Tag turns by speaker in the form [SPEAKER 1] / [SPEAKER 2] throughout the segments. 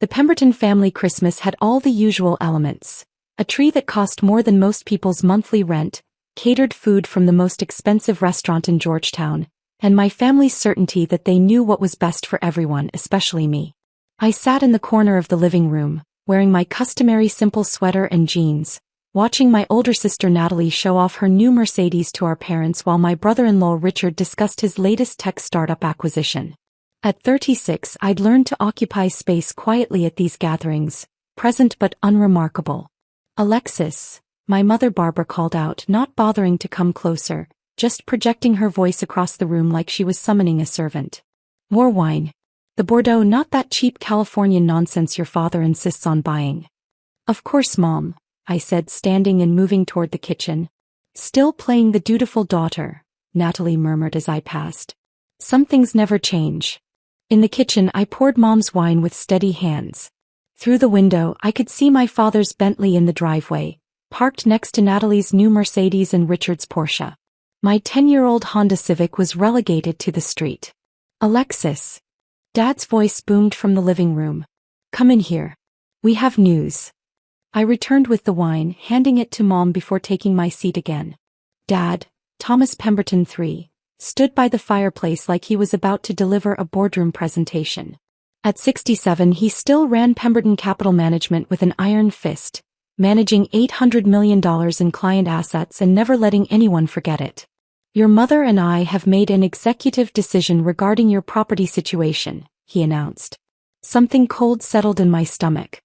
[SPEAKER 1] The Pemberton family Christmas had all the usual elements. A tree that cost more than most people's monthly rent, catered food from the most expensive restaurant in Georgetown, and my family's certainty that they knew what was best for everyone, especially me. I sat in the corner of the living room, wearing my customary simple sweater and jeans, watching my older sister Natalie show off her new Mercedes to our parents while my brother-in-law Richard discussed his latest tech startup acquisition. At 36, I'd learned to occupy space quietly at these gatherings, present but unremarkable. "Alexis," my mother Barbara called out, not bothering to come closer, just projecting her voice across the room like she was summoning a servant. "More wine. The Bordeaux, not that cheap Californian nonsense your father insists on buying." "Of course, Mom," I said, standing and moving toward the kitchen. "Still playing the dutiful daughter," Natalie murmured as I passed. "Some things never change." In the kitchen, I poured Mom's wine with steady hands. Through the window, I could see my father's Bentley in the driveway, parked next to Natalie's new Mercedes and Richard's Porsche. My 10-year-old Honda Civic was relegated to the street. "Alexis." Dad's voice boomed from the living room. "Come in here. We have news." I returned with the wine, handing it to Mom before taking my seat again. Dad, Thomas Pemberton III, stood by the fireplace like he was about to deliver a boardroom presentation. At 67, he still ran Pemberton Capital Management with an iron fist, managing $800 million in client assets and never letting anyone forget it. "Your mother and I have made an executive decision regarding your property situation," he announced. Something cold settled in my stomach.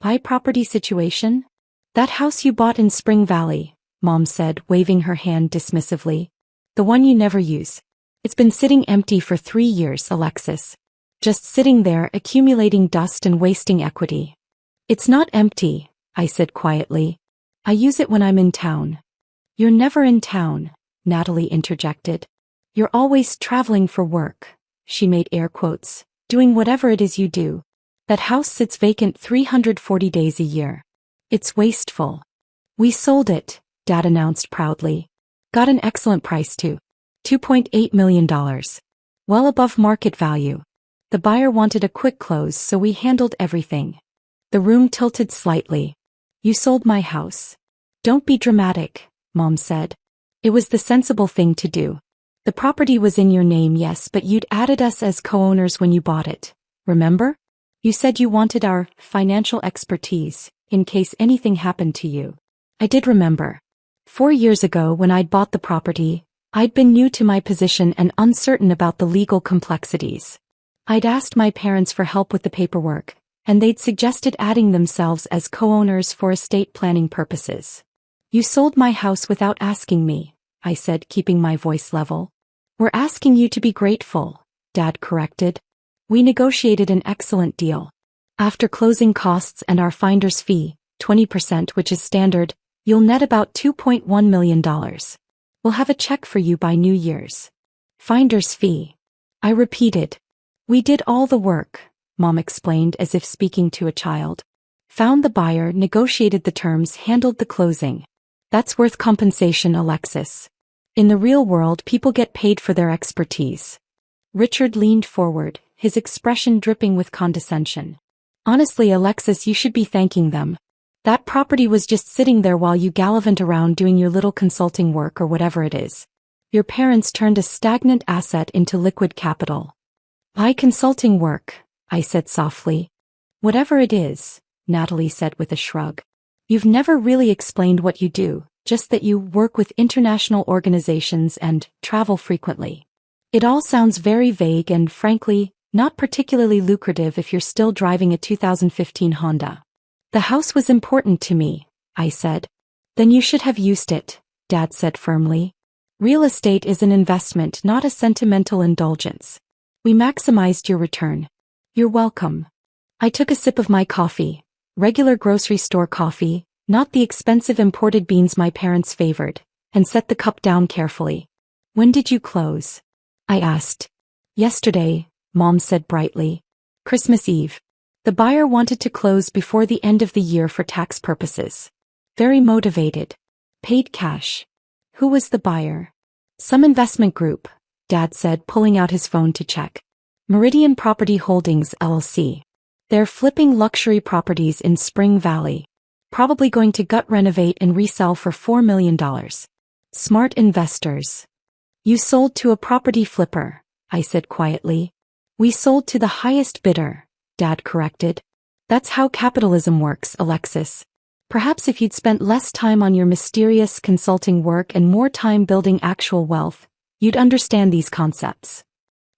[SPEAKER 1] "My property situation?" "That house you bought in Spring Valley," Mom said, waving her hand dismissively. "The one you never use. It's been sitting empty for 3 years, Alexis. Just sitting there, accumulating dust and wasting equity." "It's not empty," I said quietly. "I use it when I'm in town." "You're never in town," Natalie interjected. "You're always traveling for work," she made air quotes, "doing whatever it is you do. That house sits vacant 340 days a year. It's wasteful." "We sold it," Dad announced proudly. "Got an excellent price too. $2.8 million. Well above market value. The buyer wanted a quick close, so we handled everything." The room tilted slightly. "You sold my house." "Don't be dramatic," Mom said. "It was the sensible thing to do. The property was in your name, yes, but you'd added us as co-owners when you bought it. Remember? You said you wanted our financial expertise, in case anything happened to you." I did remember. 4 years ago, when I'd bought the property, I'd been new to my position and uncertain about the legal complexities. I'd asked my parents for help with the paperwork, and they'd suggested adding themselves as co-owners for estate planning purposes. "You sold my house without asking me," I said, keeping my voice level. "We're asking you to be grateful," Dad corrected. "We negotiated an excellent deal. After closing costs and our finder's fee, 20%, which is standard, you'll net about $2.1 million. We'll have a check for you by New Year's." "Finder's fee," I repeated. "We did all the work," Mom explained as if speaking to a child. "Found the buyer, negotiated the terms, handled the closing. That's worth compensation, Alexis. In the real world, people get paid for their expertise." Richard leaned forward, his expression dripping with condescension. "Honestly, Alexis, you should be thanking them. That property was just sitting there while you gallivant around doing your little consulting work or whatever it is. Your parents turned a stagnant asset into liquid capital." "My consulting work," I said softly. "Whatever it is," Natalie said with a shrug. "You've never really explained what you do, just that you work with international organizations and travel frequently. It all sounds very vague and, frankly, not particularly lucrative if you're still driving a 2015 Honda." "The house was important to me," I said. "Then you should have used it," Dad said firmly. "Real estate is an investment, not a sentimental indulgence. We maximized your return." "You're welcome." I took a sip of my coffee, regular grocery store coffee, not the expensive imported beans my parents favored, and set the cup down carefully. "When did you close?" I asked. "Yesterday," Mom said brightly. "Christmas Eve. The buyer wanted to close before the end of the year for tax purposes. Very motivated. Paid cash." "Who was the buyer?" "Some investment group," Dad said, pulling out his phone to check. "Meridian Property Holdings, LLC. They're flipping luxury properties in Spring Valley. Probably going to gut renovate and resell for $4 million. Smart investors. You sold to a property flipper, I said quietly. We sold to the highest bidder, Dad corrected. That's how capitalism works, Alexis. Perhaps if you'd spent less time on your mysterious consulting work and more time building actual wealth, you'd understand these concepts.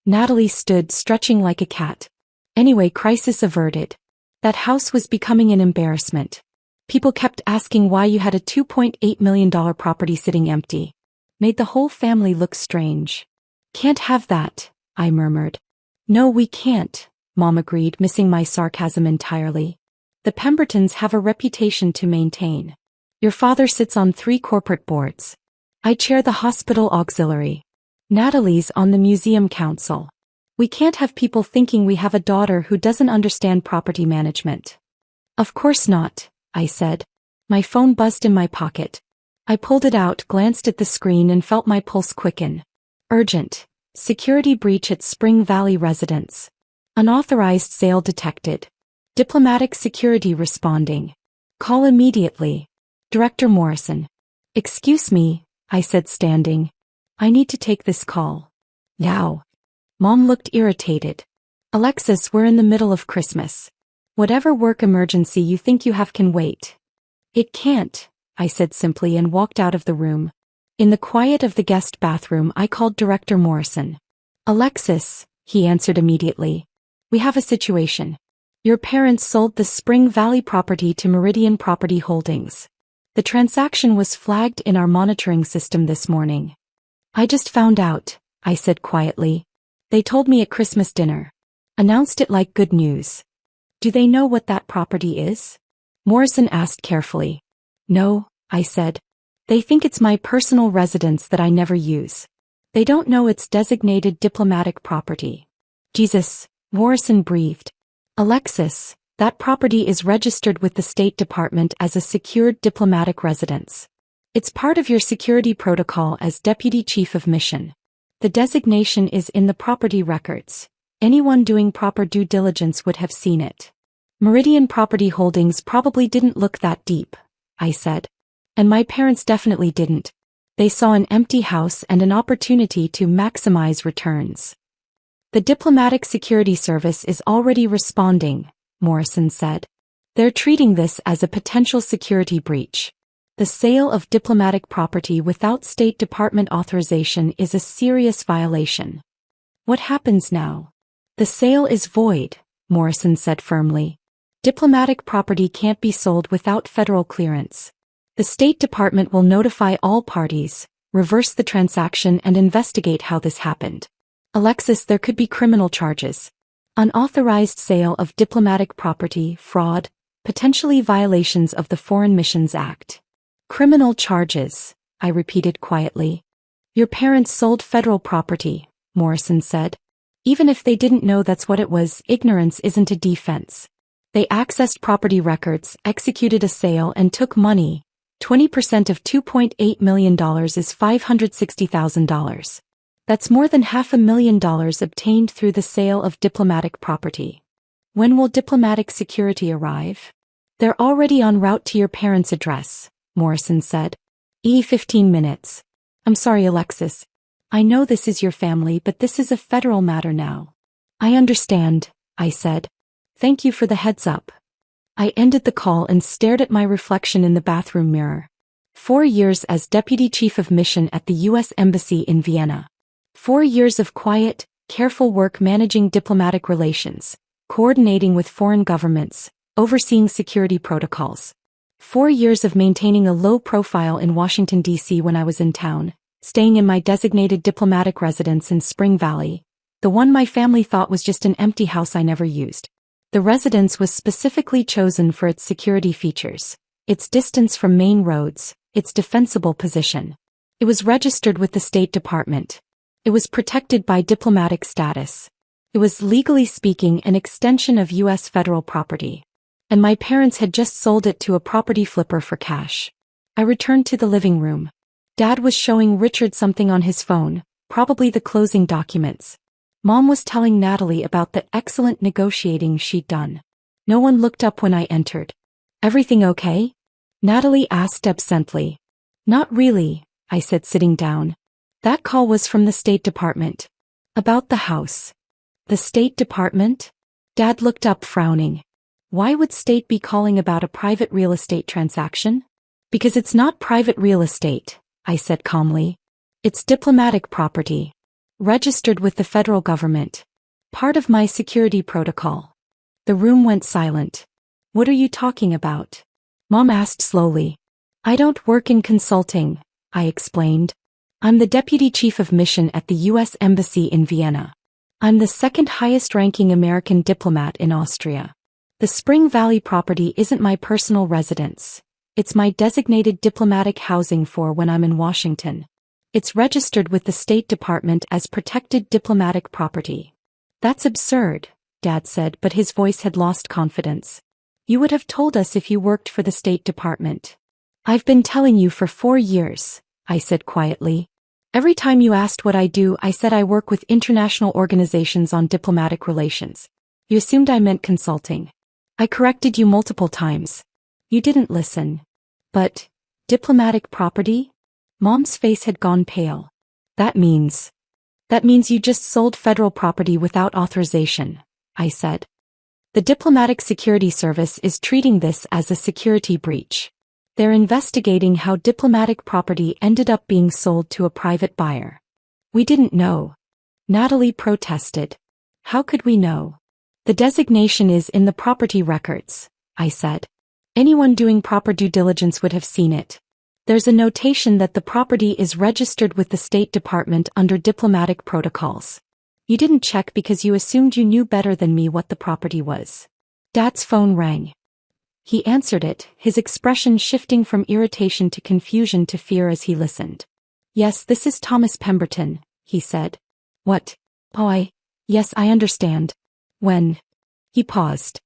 [SPEAKER 1] Natalie stood stretching like a cat. Anyway, crisis averted. That house was becoming an embarrassment. People kept asking why you had a $2.8 million property sitting empty. Made the whole family look strange. Can't have that, I murmured. No, we can't, Mom agreed, missing my sarcasm entirely. The Pembertons have a reputation to maintain. Your father sits on 3 corporate boards. I chair the hospital auxiliary. Natalie's on the museum council. We can't have people thinking we have a daughter who doesn't understand property management. Of course not, I said. My phone buzzed in my pocket. I pulled it out, glanced at the screen and felt my pulse quicken. Urgent. Security breach at Spring Valley residence. Unauthorized sale detected. Diplomatic security responding. Call immediately. Director Morrison. Excuse me, I said, standing. I need to take this call. Now. Mom looked irritated. Alexis, we're in the middle of Christmas. Whatever work emergency you think you have can wait. It can't, I said simply and walked out of the room. In the quiet of the guest bathroom, I called Director Morrison. Alexis, he answered immediately. We have a situation. Your parents sold the Spring Valley property to Meridian Property Holdings. The transaction was flagged in our monitoring system this morning. I just found out, I said quietly. They told me at Christmas dinner. Announced it like good news. Do they know what that property is? Morrison asked carefully. No, I said. They think it's my personal residence that I never use. They don't know it's designated diplomatic property. Jesus, Morrison breathed. Alexis, that property is registered with the State Department as a secured diplomatic residence. It's part of your security protocol as Deputy Chief of Mission. The designation is in the property records. Anyone doing proper due diligence would have seen it. Meridian Property Holdings probably didn't look that deep, I said. And my parents definitely didn't. They saw an empty house and an opportunity to maximize returns. The Diplomatic Security Service is already responding, Morrison said. They're treating this as a potential security breach. The sale of diplomatic property without State Department authorization is a serious violation. What happens now? The sale is void, Morrison said firmly. Diplomatic property can't be sold without federal clearance. The State Department will notify all parties, reverse the transaction and investigate how this happened. Alexis, there could be criminal charges. Unauthorized sale of diplomatic property, fraud, potentially violations of the Foreign Missions Act. Criminal charges, I repeated quietly. Your parents sold federal property, Morrison said. Even if they didn't know that's what it was, ignorance isn't a defense. They accessed property records, executed a sale and took money. 20% of $2.8 million is $560,000. That's more than $500,000 obtained through the sale of diplomatic property. When will diplomatic security arrive? They're already en route to your parents' address, Morrison said. 15 minutes. I'm sorry, Alexis. I know this is your family, but this is a federal matter now. I understand, I said. Thank you for the heads up. I ended the call and stared at my reflection in the bathroom mirror. 4 years as Deputy Chief of Mission at the U.S. Embassy in Vienna. 4 years of quiet, careful work managing diplomatic relations, coordinating with foreign governments, overseeing security protocols. 4 years of maintaining a low profile in Washington, D.C. when I was in town, staying in my designated diplomatic residence in Spring Valley, the one my family thought was just an empty house I never used. The residence was specifically chosen for its security features, its distance from main roads, its defensible position. It was registered with the State Department. It was protected by diplomatic status. It was, legally speaking, an extension of U.S. federal property. And my parents had just sold it to a property flipper for cash. I returned to the living room. Dad was showing Richard something on his phone, probably the closing documents. Mom was telling Natalie about the excellent negotiating she'd done. No one looked up when I entered. Everything okay? Natalie asked absently. Not really, I said, sitting down. That call was from the State Department. About the house. The State Department? Dad looked up, frowning. Why would State be calling about a private real estate transaction? Because it's not private real estate, I said calmly. It's diplomatic property. Registered with the federal government. Part of my security protocol. The room went silent. What are you talking about? Mom asked slowly. I don't work in consulting, I explained. I'm the deputy chief of mission at the U.S. Embassy in Vienna. I'm the second highest-ranking American diplomat in Austria. The Spring Valley property isn't my personal residence. It's my designated diplomatic housing for when I'm in Washington. It's registered with the State Department as protected diplomatic property. That's absurd, Dad said, but his voice had lost confidence. You would have told us if you worked for the State Department. I've been telling you for 4 years, I said quietly. Every time you asked what I do, I said I work with international organizations on diplomatic relations. You assumed I meant consulting. I corrected you multiple times. You didn't listen. But, diplomatic property? Mom's face had gone pale. That means you just sold federal property without authorization, I said. The Diplomatic Security Service is treating this as a security breach. They're investigating how diplomatic property ended up being sold to a private buyer. We didn't know. Natalie protested. How could we know? The designation is in the property records, I said. Anyone doing proper due diligence would have seen it. There's a notation that the property is registered with the State Department under diplomatic protocols. You didn't check because you assumed you knew better than me what the property was. Dad's phone rang. He answered it, his expression shifting from irritation to confusion to fear as he listened. Yes, this is Thomas Pemberton, he said. What? Oh, yes, I understand. When? He paused.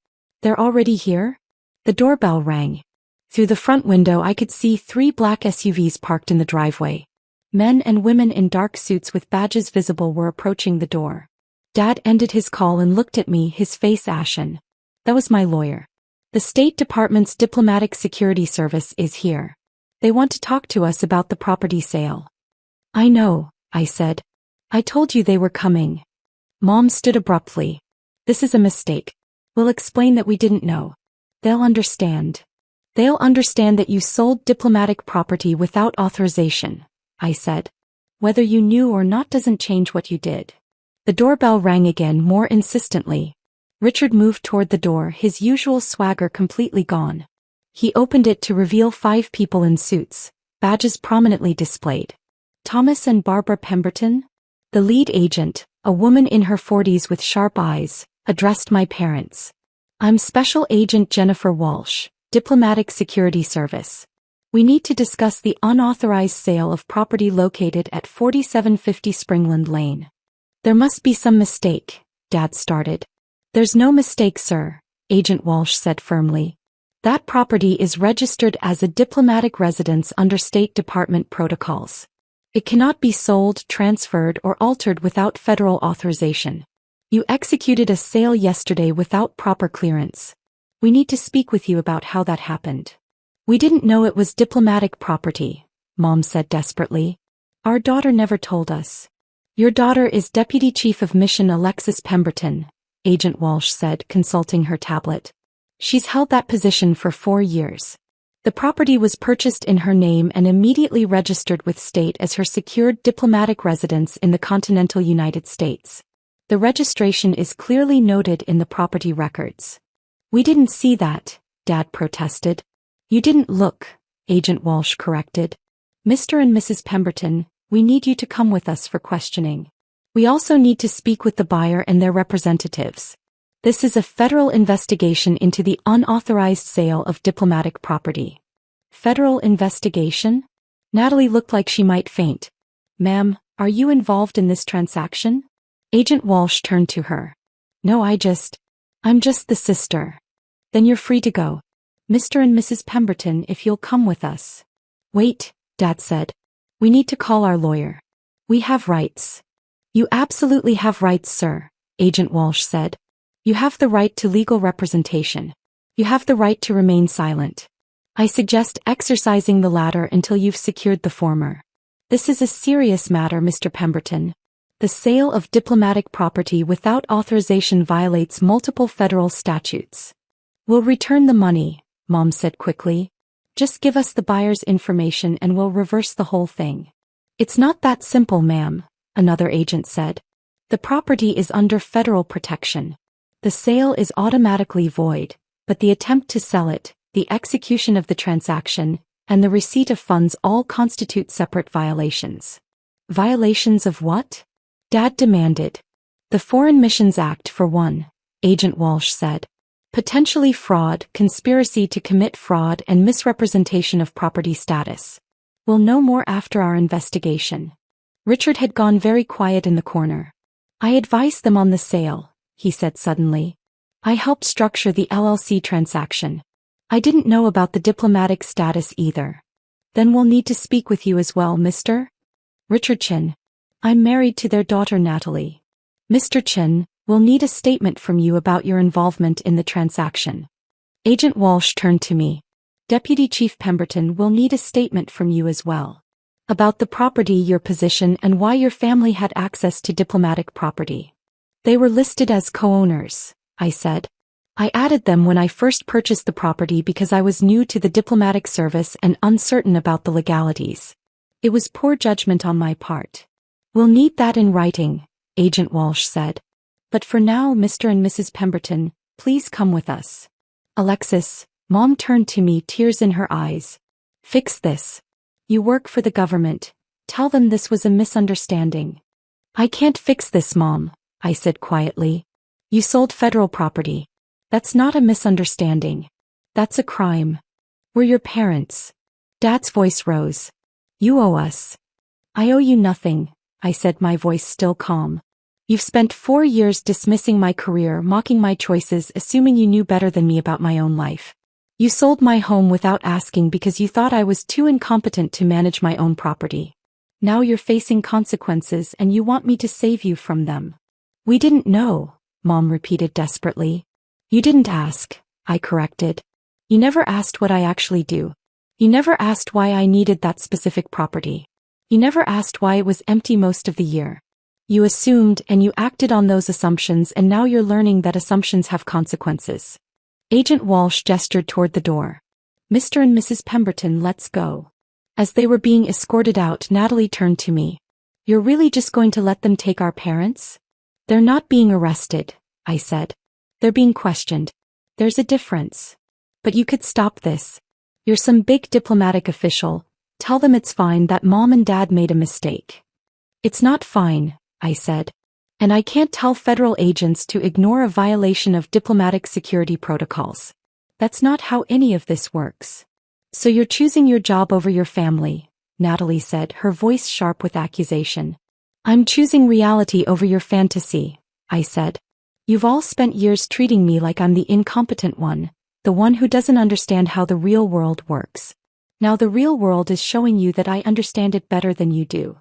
[SPEAKER 1] They're already here? The doorbell rang. Through the front window I could see 3 black SUVs parked in the driveway. Men and women in dark suits with badges visible were approaching the door. Dad ended his call and looked at me, his face ashen. That was my lawyer. The State Department's Diplomatic Security Service is here. They want to talk to us about the property sale. I know, I said. I told you they were coming. Mom stood abruptly. This is a mistake. We'll explain that we didn't know. They'll understand. They'll understand that you sold diplomatic property without authorization, I said. Whether you knew or not doesn't change what you did. The doorbell rang again, more insistently. Richard moved toward the door, his usual swagger completely gone. He opened it to reveal 5 people in suits, badges prominently displayed. Thomas and Barbara Pemberton? The lead agent, a woman in her 40s with sharp eyes, addressed my parents. I'm Special Agent Jennifer Walsh, Diplomatic Security Service. We need to discuss the unauthorized sale of property located at 4750 Springland Lane. There must be some mistake, Dad started. There's no mistake, sir, Agent Walsh said firmly. That property is registered as a diplomatic residence under State Department protocols. It cannot be sold, transferred, or altered without federal authorization. You executed a sale yesterday without proper clearance. We need to speak with you about how that happened. We didn't know it was diplomatic property, Mom said desperately. Our daughter never told us. Your daughter is Deputy Chief of Mission Alexis Pemberton, Agent Walsh said, consulting her tablet. She's held that position for 4 years. The property was purchased in her name and immediately registered with state as her secured diplomatic residence in the continental United States. The registration is clearly noted in the property records. We didn't see that, Dad protested. You didn't look, Agent Walsh corrected. Mr. and Mrs. Pemberton, we need you to come with us for questioning. We also need to speak with the buyer and their representatives. This is a federal investigation into the unauthorized sale of diplomatic property. Federal investigation? Natalie looked like she might faint. Ma'am, are you involved in this transaction? Agent Walsh turned to her. No, I'm just the sister. Then you're free to go. Mr. and Mrs. Pemberton, if you'll come with us. Wait, Dad said. We need to call our lawyer. We have rights. You absolutely have rights, sir, Agent Walsh said. You have the right to legal representation. You have the right to remain silent. I suggest exercising the latter until you've secured the former. This is a serious matter, Mr. Pemberton. The sale of diplomatic property without authorization violates multiple federal statutes. We'll return the money, Mom said quickly. Just give us the buyer's information and we'll reverse the whole thing. It's not that simple, ma'am, another agent said. The property is under federal protection. The sale is automatically void, but the attempt to sell it, the execution of the transaction, and the receipt of funds all constitute separate violations. Violations of what? Dad demanded. The Foreign Missions Act for one, Agent Walsh said. Potentially fraud, conspiracy to commit fraud and misrepresentation of property status. We'll know more after our investigation. Richard had gone very quiet in the corner. I advised them on the sale, he said suddenly. I helped structure the LLC transaction. I didn't know about the diplomatic status either. Then we'll need to speak with you as well, Mr. Richard Chin. I'm married to their daughter Natalie. Mr. Chin, we'll need a statement from you about your involvement in the transaction. Agent Walsh turned to me. Deputy Chief Pemberton will need a statement from you as well. About the property, your position, and why your family had access to diplomatic property. They were listed as co-owners, I said. I added them when I first purchased the property because I was new to the diplomatic service and uncertain about the legalities. It was poor judgment on my part. We'll need that in writing, Agent Walsh said. But for now, Mr. and Mrs. Pemberton, please come with us. Alexis, Mom turned to me, tears in her eyes. Fix this. You work for the government. Tell them this was a misunderstanding. I can't fix this, Mom, I said quietly. You sold federal property. That's not a misunderstanding. That's a crime. We're your parents. Dad's voice rose. You owe us. I owe you nothing, I said, my voice still calm. You've spent 4 years dismissing my career, mocking my choices, assuming you knew better than me about my own life. You sold my home without asking because you thought I was too incompetent to manage my own property. Now you're facing consequences and you want me to save you from them. We didn't know, Mom repeated desperately. You didn't ask, I corrected. You never asked what I actually do. You never asked why I needed that specific property. You never asked why it was empty most of the year. You assumed and you acted on those assumptions, and now you're learning that assumptions have consequences. Agent Walsh gestured toward the door. Mr. and Mrs. Pemberton, let's go. As they were being escorted out, Natalie turned to me. You're really just going to let them take our parents? They're not being arrested, I said. They're being questioned. There's a difference. But you could stop this. You're some big diplomatic official. Tell them it's fine that Mom and Dad made a mistake. It's not fine, I said. And I can't tell federal agents to ignore a violation of diplomatic security protocols. That's not how any of this works. So you're choosing your job over your family, Natalie said, her voice sharp with accusation. I'm choosing reality over your fantasy, I said. You've all spent years treating me like I'm the incompetent one, the one who doesn't understand how the real world works. Now the real world is showing you that I understand it better than you do.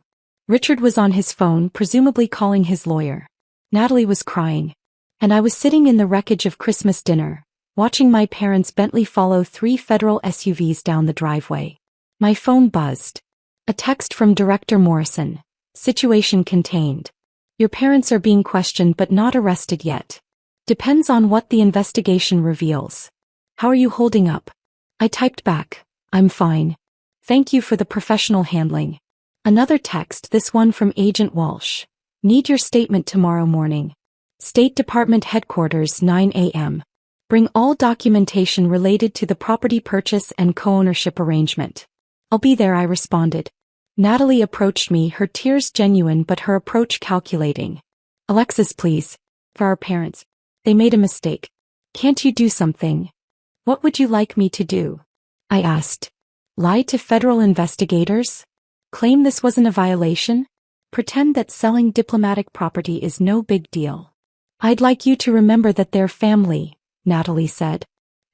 [SPEAKER 1] Richard was on his phone, presumably calling his lawyer. Natalie was crying. And I was sitting in the wreckage of Christmas dinner, watching my parents' Bentley follow 3 federal SUVs down the driveway. My phone buzzed. A text from Director Morrison. Situation contained. Your parents are being questioned but not arrested yet. Depends on what the investigation reveals. How are you holding up? I typed back. I'm fine. Thank you for the professional handling. Another text, this one from Agent Walsh. Need your statement tomorrow morning. State Department Headquarters, 9 a.m. Bring all documentation related to the property purchase and co-ownership arrangement. I'll be there, I responded. Natalie approached me, her tears genuine but her approach calculating. Alexis, please. For our parents. They made a mistake. Can't you do something? What would you like me to do? I asked. Lie to federal investigators? Claim this wasn't a violation? Pretend that selling diplomatic property is no big deal. I'd like you to remember that they're family, Natalie said.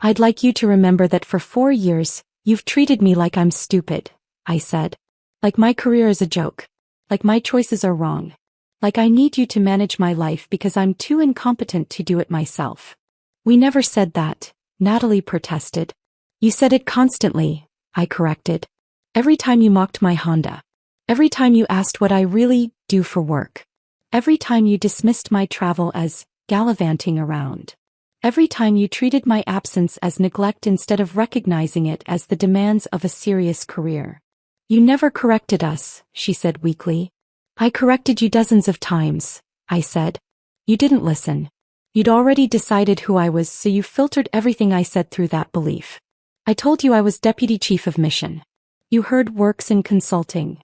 [SPEAKER 1] I'd like you to remember that for 4 years, you've treated me like I'm stupid, I said. Like my career is a joke. Like my choices are wrong. Like I need you to manage my life because I'm too incompetent to do it myself. We never said that, Natalie protested. You said it constantly, I corrected. Every time you mocked my Honda. Every time you asked what I really do for work. Every time you dismissed my travel as gallivanting around. Every time you treated my absence as neglect instead of recognizing it as the demands of a serious career. You never corrected us, she said weakly. I corrected you dozens of times, I said. You didn't listen. You'd already decided who I was, so you filtered everything I said through that belief. I told you I was deputy chief of mission. You heard works in consulting.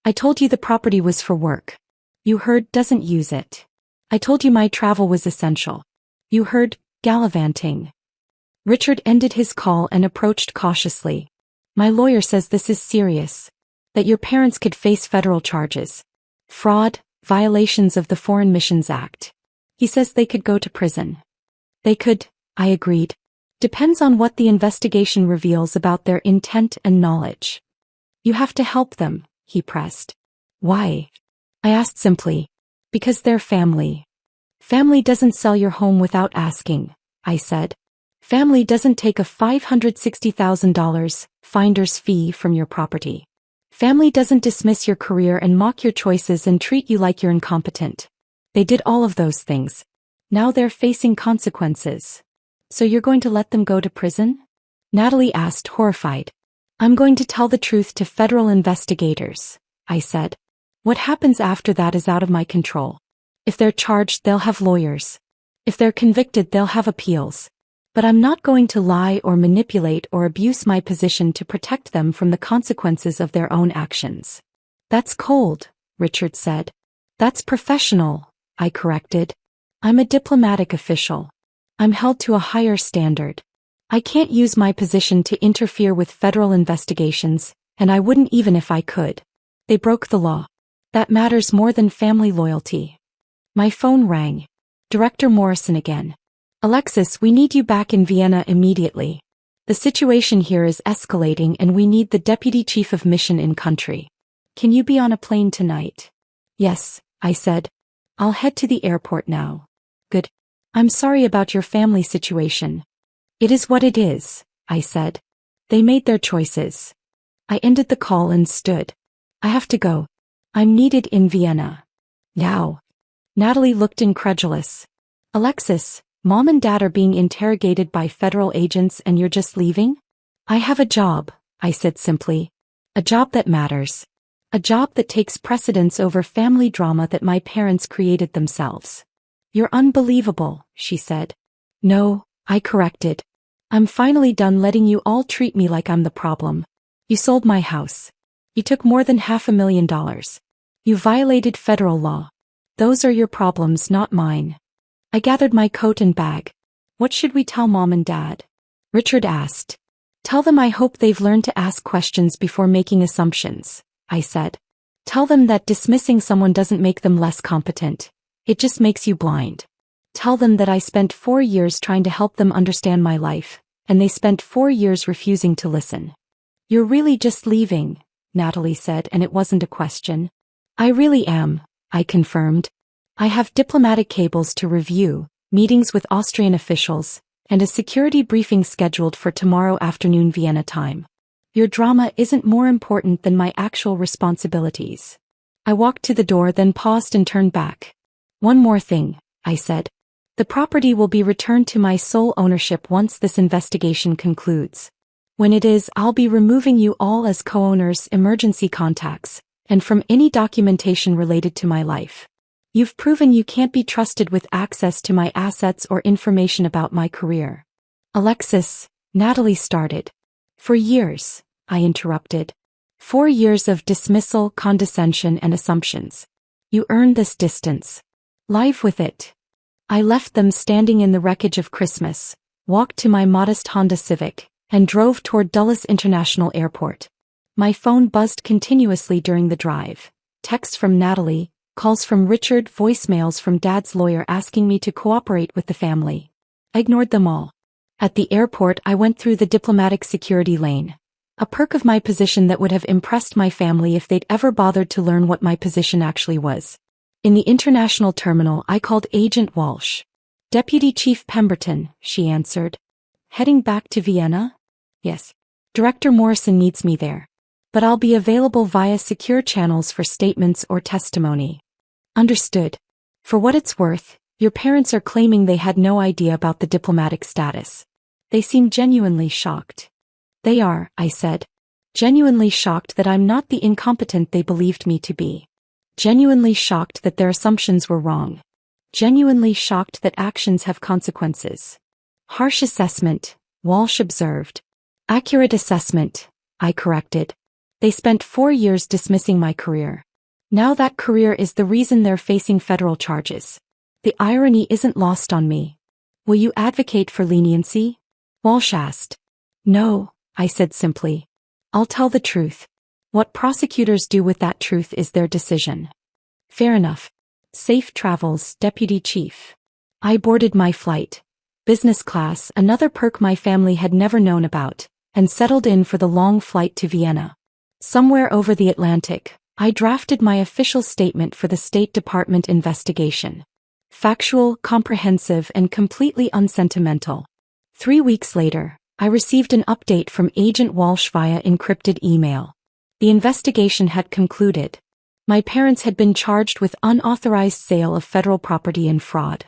[SPEAKER 1] I told you the property was for work. You heard doesn't use it. I told you my travel was essential. You heard gallivanting. Richard ended his call and approached cautiously. My lawyer says this is serious. That your parents could face federal charges. Fraud, violations of the Foreign Missions Act. He says they could go to prison. They could, I agreed. Depends on what the investigation reveals about their intent and knowledge. You have to help them, he pressed. Why? I asked simply. Because they're family. Family doesn't sell your home without asking, I said. Family doesn't take a $560,000 finder's fee from your property. Family doesn't dismiss your career and mock your choices and treat you like you're incompetent. They did all of those things. Now they're facing consequences. So you're going to let them go to prison? Natalie asked, horrified. I'm going to tell the truth to federal investigators, I said. What happens after that is out of my control. If they're charged, they'll have lawyers. If they're convicted, they'll have appeals. But I'm not going to lie or manipulate or abuse my position to protect them from the consequences of their own actions. That's cold, Richard said. That's professional, I corrected. I'm a diplomatic official. I'm held to a higher standard. I can't use my position to interfere with federal investigations, and I wouldn't even if I could. They broke the law. That matters more than family loyalty. My phone rang. Director Morrison again. Alexis, we need you back in Vienna immediately. The situation here is escalating and we need the deputy chief of mission in country. Can you be on a plane tonight? Yes, I said. I'll head to the airport now. Good. I'm sorry about your family situation. It is what it is, I said. They made their choices. I ended the call and stood. I have to go. I'm needed in Vienna. Now. Natalie looked incredulous. Alexis, Mom and Dad are being interrogated by federal agents and you're just leaving? I have a job, I said simply. A job that matters. A job that takes precedence over family drama that my parents created themselves. You're unbelievable, she said. No, I corrected. I'm finally done letting you all treat me like I'm the problem. You sold my house. You took more than $500,000. You violated federal law. Those are your problems, not mine. I gathered my coat and bag. What should we tell Mom and Dad? Richard asked. Tell them I hope they've learned to ask questions before making assumptions, I said. Tell them that dismissing someone doesn't make them less competent. It just makes you blind. Tell them that I spent 4 years trying to help them understand my life, and they spent 4 years refusing to listen. You're really just leaving, Natalie said, and it wasn't a question. I really am, I confirmed. I have diplomatic cables to review, meetings with Austrian officials, and a security briefing scheduled for tomorrow afternoon Vienna time. Your drama isn't more important than my actual responsibilities. I walked to the door, then paused and turned back. One more thing, I said. The property will be returned to my sole ownership once this investigation concludes. When it is, I'll be removing you all as co-owners, emergency contacts, and from any documentation related to my life. You've proven you can't be trusted with access to my assets or information about my career. Alexis, Natalie started. For years, I interrupted. 4 years of dismissal, condescension, and assumptions. You earned this distance. Live with it. I left them standing in the wreckage of Christmas, walked to my modest Honda Civic, and drove toward Dulles International Airport. My phone buzzed continuously during the drive. Texts from Natalie, calls from Richard, voicemails from Dad's lawyer asking me to cooperate with the family. I ignored them all. At the airport, I went through the diplomatic security lane. A perk of my position that would have impressed my family if they'd ever bothered to learn what my position actually was. In the international terminal, I called Agent Walsh. Deputy Chief Pemberton, she answered. Heading back to Vienna? Yes. Director Morrison needs me there. But I'll be available via secure channels for statements or testimony. Understood. For what it's worth, your parents are claiming they had no idea about the diplomatic status. They seem genuinely shocked. They are, I said. Genuinely shocked that I'm not the incompetent they believed me to be. Genuinely shocked that their assumptions were wrong. Genuinely shocked that actions have consequences. Harsh assessment, Walsh observed. Accurate assessment, I corrected. They spent 4 years dismissing my career. Now that career is the reason they're facing federal charges. The irony isn't lost on me. Will you advocate for leniency? Walsh asked. No, I said simply. I'll tell the truth. What prosecutors do with that truth is their decision. Fair enough. Safe travels, Deputy Chief. I boarded my flight. Business class, another perk my family had never known about, and settled in for the long flight to Vienna. Somewhere over the Atlantic, I drafted my official statement for the State Department investigation. Factual, comprehensive, and completely unsentimental. 3 weeks later, I received an update from Agent Walsh via encrypted email. The investigation had concluded. My parents had been charged with unauthorized sale of federal property and fraud.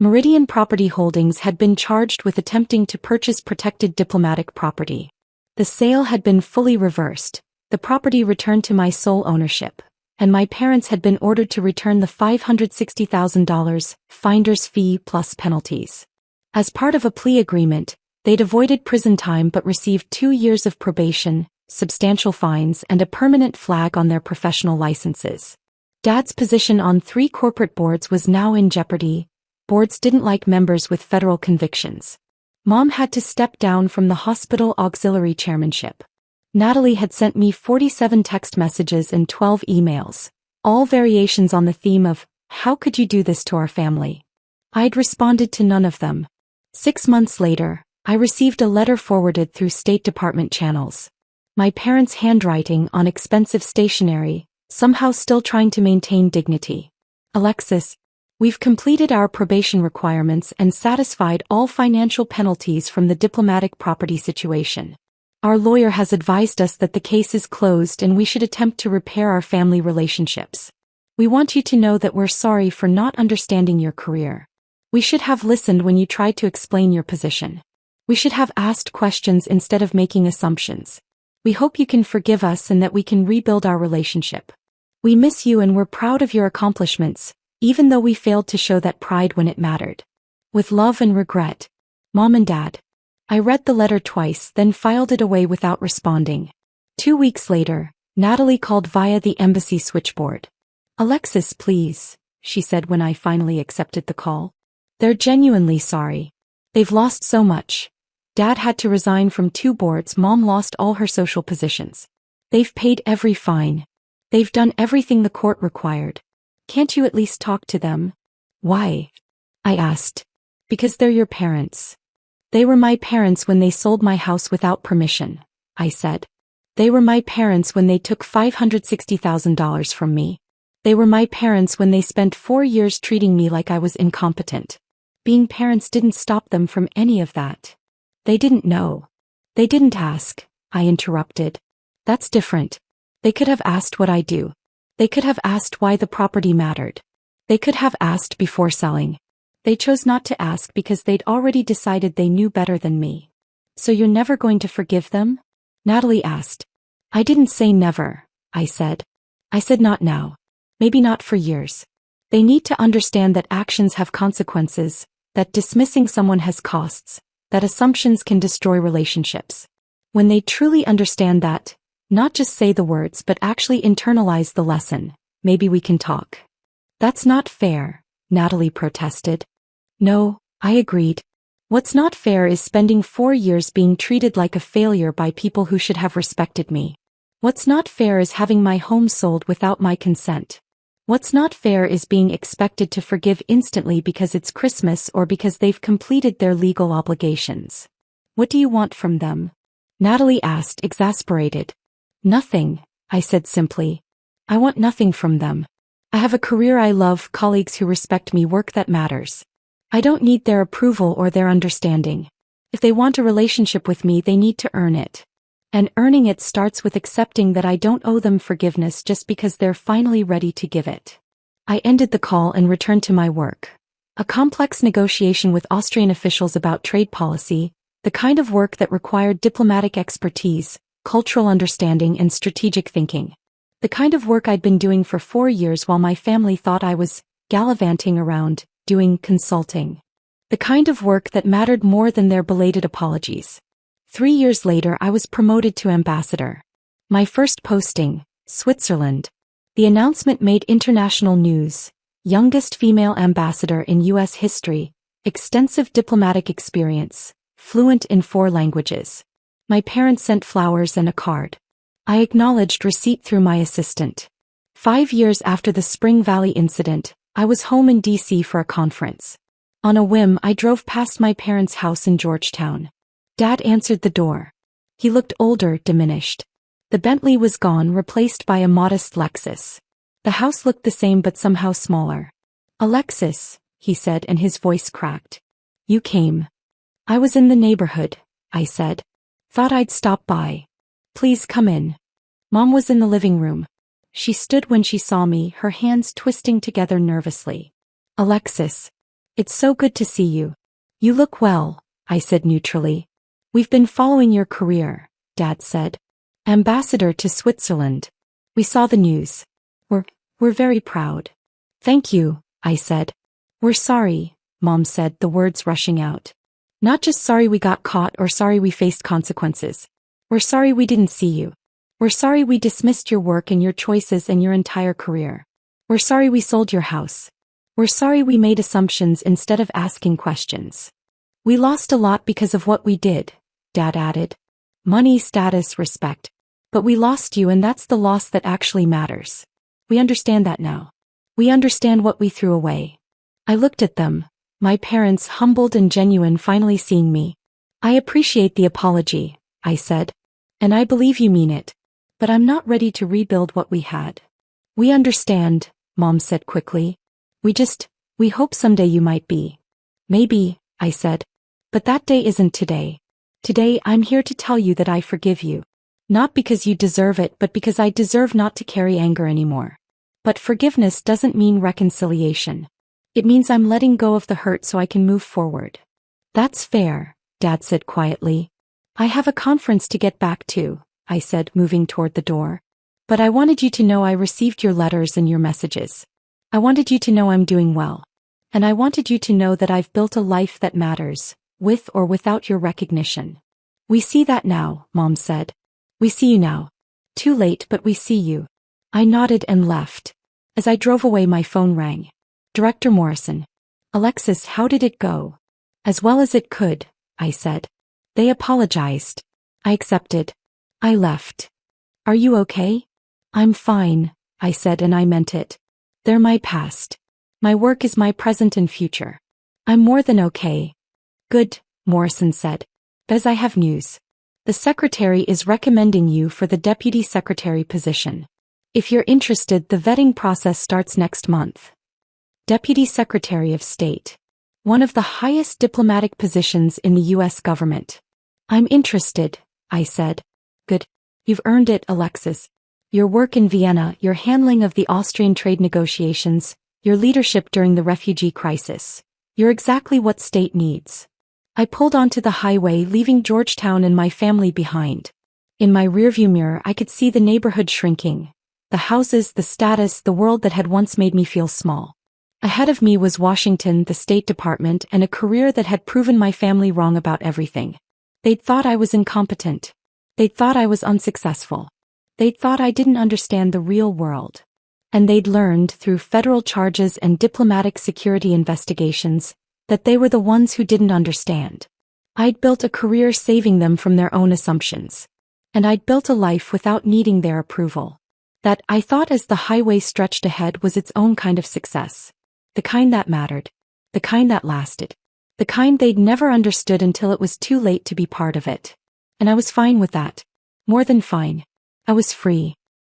[SPEAKER 1] Meridian Property Holdings had been charged with attempting to purchase protected diplomatic property. The sale had been fully reversed, the property returned to my sole ownership, and my parents had been ordered to return the $560,000 finder's fee plus penalties. As part of a plea agreement, they'd avoided prison time but received 2 years of probation, substantial fines, and a permanent flag on their professional licenses. Dad's position on 3 corporate boards was now in jeopardy. Boards didn't like members with federal convictions. Mom had to step down from the hospital auxiliary chairmanship. Natalie had sent me 47 text messages and 12 emails, all variations on the theme of, how could you do this to our family? I'd responded to none of them. 6 months later, I received a letter forwarded through State Department channels. My parents' handwriting on expensive stationery, somehow still trying to maintain dignity. Alexis, we've completed our probation requirements and satisfied all financial penalties from the diplomatic property situation. Our lawyer has advised us that the case is closed and we should attempt to repair our family relationships. We want you to know that we're sorry for not understanding your career. We should have listened when you tried to explain your position. We should have asked questions instead of making assumptions. We hope you can forgive us and that we can rebuild our relationship. We miss you and we're proud of your accomplishments, even though we failed to show that pride when it mattered. With love and regret, Mom and Dad. I read the letter twice, then filed it away without responding. 2 weeks later, Natalie called via the embassy switchboard. Alexis, please, she said when I finally accepted the call. They're genuinely sorry. They've lost so much. Dad had to resign from 2 boards, Mom lost all her social positions. They've paid every fine. They've done everything the court required. Can't you at least talk to them? Why? I asked. Because they're your parents. They were my parents when they sold my house without permission, I said. They were my parents when they took $560,000 from me. They were my parents when they spent 4 years treating me like I was incompetent. Being parents didn't stop them from any of that. They didn't know. They didn't ask, I interrupted. That's different. They could have asked what I do. They could have asked why the property mattered. They could have asked before selling. They chose not to ask because they'd already decided they knew better than me. So you're never going to forgive them? Natalie asked. I didn't say never, I said. I said not now. Maybe not for years. They need to understand that actions have consequences, that dismissing someone has costs, that assumptions can destroy relationships. When they truly understand that, not just say the words but actually internalize the lesson, maybe we can talk. That's not fair, Natalie protested. No, I agreed. What's not fair is spending 4 years being treated like a failure by people who should have respected me. What's not fair is having my home sold without my consent. What's not fair is being expected to forgive instantly because it's Christmas or because they've completed their legal obligations. What do you want from them? Natalie asked, exasperated. Nothing, I said simply. I want nothing from them. I have a career I love, colleagues who respect me, work that matters. I don't need their approval or their understanding. If they want a relationship with me, they need to earn it. And earning it starts with accepting that I don't owe them forgiveness just because they're finally ready to give it. I ended the call and returned to my work. A complex negotiation with Austrian officials about trade policy, the kind of work that required diplomatic expertise, cultural understanding, and strategic thinking. The kind of work I'd been doing for 4 years while my family thought I was gallivanting around, doing consulting. The kind of work that mattered more than their belated apologies. 3 years later, I was promoted to ambassador. My first posting, Switzerland. The announcement made international news. Youngest female ambassador in U.S. history, extensive diplomatic experience, fluent in 4 languages. My parents sent flowers and a card. I acknowledged receipt through my assistant. 5 years after the Spring Valley incident, I was home in D.C. for a conference. On a whim, I drove past my parents' house in Georgetown. Dad answered the door. He looked older, diminished. The Bentley was gone, replaced by a modest Lexus. The house looked the same but somehow smaller. "Alexis," he said, and his voice cracked. "You came." "I was in the neighborhood," I said. "Thought I'd stop by." "Please come in." Mom was in the living room. She stood when she saw me, her hands twisting together nervously. "Alexis. It's so good to see you. You look well," I said neutrally. "We've been following your career," Dad said. "Ambassador to Switzerland. We saw the news. We're very proud." "Thank you," I said. "We're sorry," Mom said, the words rushing out. "Not just sorry we got caught or sorry we faced consequences. We're sorry we didn't see you. We're sorry we dismissed your work and your choices and your entire career. We're sorry we sold your house. We're sorry we made assumptions instead of asking questions. We lost a lot because of what we did," Dad added. "Money, status, respect. But we lost you, and that's the loss that actually matters. We understand that now. We understand what we threw away." I looked at them, my parents, humbled and genuine, finally seeing me. "I appreciate the apology," I said. "And I believe you mean it. But I'm not ready to rebuild what we had." "We understand," Mom said quickly. We hope someday you might be." "Maybe," I said. "But that day isn't today. Today I'm here to tell you that I forgive you. Not because you deserve it, but because I deserve not to carry anger anymore. But forgiveness doesn't mean reconciliation. It means I'm letting go of the hurt so I can move forward." "That's fair," Dad said quietly. "I have a conference to get back to," I said, moving toward the door. "But I wanted you to know I received your letters and your messages. I wanted you to know I'm doing well. And I wanted you to know that I've built a life that matters, with or without your recognition." "We see that now," Mom said. "We see you now. Too late, but we see you." I nodded and left. As I drove away, my phone rang. "Director Morrison." "Alexis, how did it go?" "As well as it could," I said. "They apologized." I accepted. I left. "Are you okay?" "I'm fine," I said, and I meant it. "They're my past. My work is my present and future. I'm more than okay." "Good," Morrison said. "Bez, I have news. The secretary is recommending you for the deputy secretary position. If you're interested, the vetting process starts next month." Deputy Secretary of State. One of the highest diplomatic positions in the U.S. government. "I'm interested," I said. "Good. You've earned it, Alexis. Your work in Vienna, your handling of the Austrian trade negotiations, your leadership during the refugee crisis. You're exactly what state needs." I pulled onto the highway, leaving Georgetown and my family behind. In my rearview mirror, I could see the neighborhood shrinking. The houses, the status, the world that had once made me feel small. Ahead of me was Washington, the State Department, and a career that had proven my family wrong about everything. They'd thought I was incompetent. They'd thought I was unsuccessful. They'd thought I didn't understand the real world. And they'd learned, through federal charges and diplomatic security investigations, that they were the ones who didn't understand. I'd built a career saving them from their own assumptions. And I'd built a life without needing their approval. That, I thought as the highway stretched ahead, was its own kind of success. The kind that mattered. The kind that lasted. The kind they'd never understood until it was too late to be part of it. And I was fine with that. More than fine. I was free.